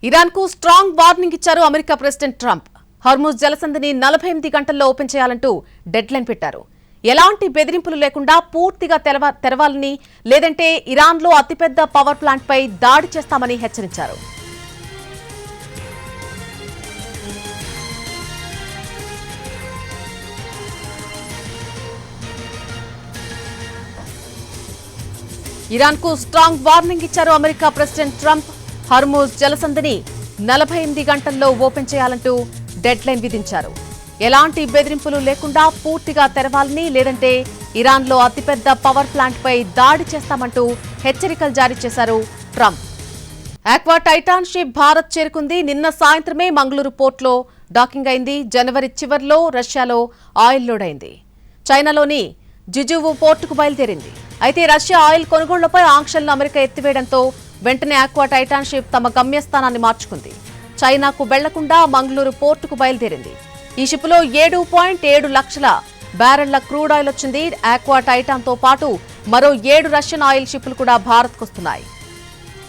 ఇరాన్కు strong warning ఇచ్చారు America president Trump. Hormuz జలసంధిని 48 గంటల్లో open చేయాలంటూ డెడ్లైన్ పెట్టారు. ఎలాంటి బెదిరింపులు లేకుండా పూర్తిగా తెరవాలని, లేదంటే ఇరాన్లో అతిపెద్ద పవర్ ప్లాంట్పై దాడి చేస్తామని హెచ్చరించారు. ఇరాన్కు స్ట్రాంగ్ వార్నింగ్ ఇచ్చారు అమెరికా ప్రెసిడెంట్ ట్రంప్. హార్ముజ్ జలసంధిని 48 గంటల్లో ఓపెన్ చేయాలంటూ డెడ్లైన్ విధించారు. ఎలాంటి బెదిరింపులు లేకుండా పూర్తిగా తెరవాలని, లేదంటే ఇరాన్లో అతిపెద్ద పవర్ ప్లాంట్పై దాడి చేస్తామంటూ హెచ్చరికలు జారీ చేశారు Trump. Aqua Titan ship Bharat చేరుకుంది. నిన్న సాయంత్రమే మంగళూరు పోర్టులో డాకింగ్ అయింది. జనవరి చివర్లో రష్యాలో ఆయిల్ లోడ్ అయింది. చైనాలోని జిజువు పోర్టుకు బయలుదేరింది. అయితే రష్యా ఆయిల్ కొనుగోళ్లపై ఆంక్షలను అమెరికా ఎత్తివేయడంతో వెంటనే ఆక్వా టైటాన్ షిప్ తమ గమ్యస్థానాన్ని మార్చుకుంది. చైనాకు వెళ్లకుండా మంగళూరు పోర్టుకు బయలుదేరింది. ఈ షిప్లో 7.7 లక్షల బ్యారెళ్ల క్రూడ్ ఆయిల్ వచ్చింది. ఆక్వా టైటాన్తో పాటు మరో 7 రష్యన్ ఆయిల్ షిప్లు కూడా భారత్కు వస్తున్నాయి.